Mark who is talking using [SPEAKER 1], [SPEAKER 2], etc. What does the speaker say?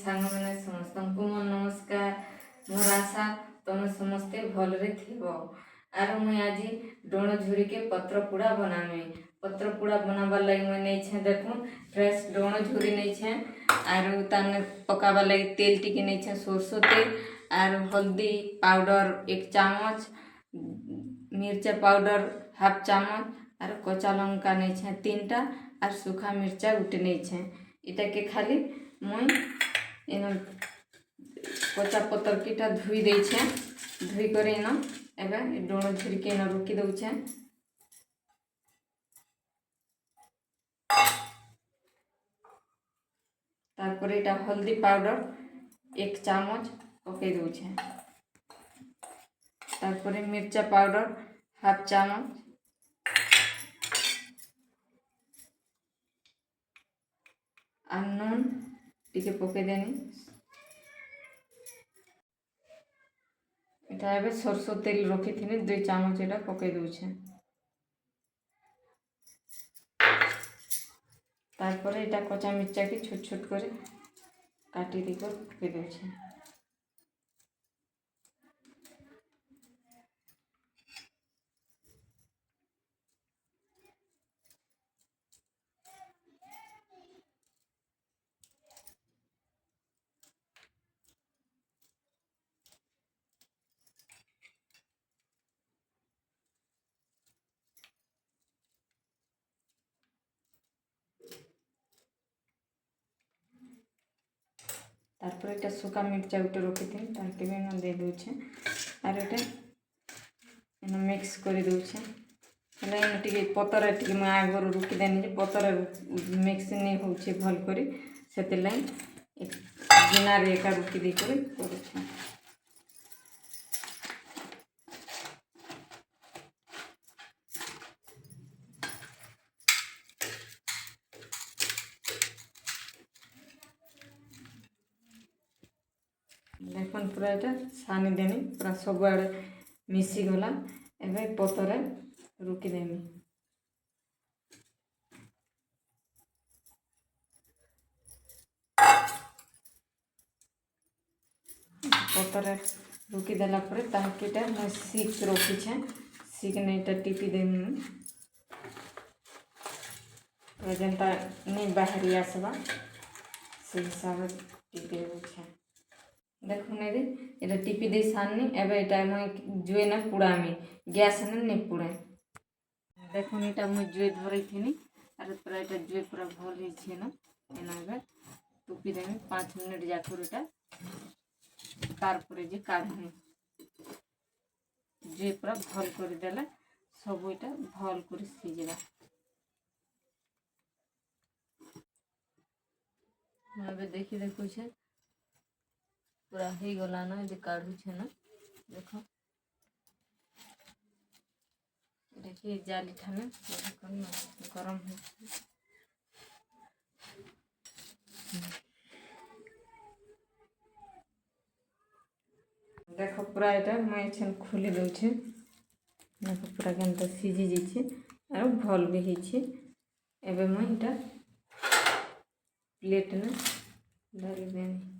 [SPEAKER 1] सांग मैंने समस्त को मोर नमस्कार। मोर आशा तुम समस्ते भलरे थिबो। आर मुई आज डोण झुरी के पत्र पुड़ा बनामी। पत्र पुड़ा बनाबार लगी मुई नहीं छे देखून फ्रेश डोण झुरी नहीं छे। आर ताने पकाबार लगी तेल टिके नहीं छे सरसों तेल आर हल्दी पाउडर 1 चामच, मिर्चा पाउडर हाफ चामच आर कच्चा लंका नहीं छे 3टा आर सूखा मिर्चा गुटे नहीं छे। इटा के खाली मुई इन कच्चा पतर कीटा धुई दे छे। धुई कर इन एवं डोण झुरी के इन रुकी दउछे। तारपर इटा हल्दी पाउडर 1 चामच पके दउछे। तारपर मिर्चा पाउडर हाफ चामच आ नून टिके पके देनी। इटा एबे सरसों तेल रखी थी 2 चामच इटा पके दउछे। तारपर इटा कच्चा मिर्चा के छोट छोट करे काटी देकर पके दउछे। तारपर इटा सूखा मिर्चा गुटे रखी थी ताके भी इन दे दउछे। आर इटा इन मिक्स कर दउछे। हेला इन टिके पतर टिके मैं आगर रुकी देनी जे पतर मिक्स नहीं होउछे भल करी सेते लाई एक गिनार एका रुकी दे कर करूछे। देखन पूरा इटा छानी देनी पूरा सब आड़े मिसी गला। एबे पतरे रुकी देनी। पतरे रुकी देला परे ताकेटा मैं सीक रखी छे। सीक नहीं इटा टिपी देनी जेनता नहीं बाहरी आसबा से हिसाब टिपी देछे। देखो मेरी इटा टिपी दे साननी एबे इटा मैं जुए ना पुड़ामी गैस ने नहीं पुड़े। देखो इटा मैं जुए धरई थी आर पूरा इटा जुए पूरा भल ही ना एना एबे टुपी देमी 5 मिनट जाकर इटा तारपरे जे काढमी जुए पूरा भल कर देला सब इटा भल कर सिझला। एबे देखी देखो छे पूरा हो गला ना जे काढ़ू छे ना देखो देखिए जाली ठाने गरम हो देखो पूरा इटा मैं छन खोली दउछे। देखो पूरा केनता सिझी जाइछे और भल भी होइछे। एबे मैं इटा प्लेट ने डाली देनी।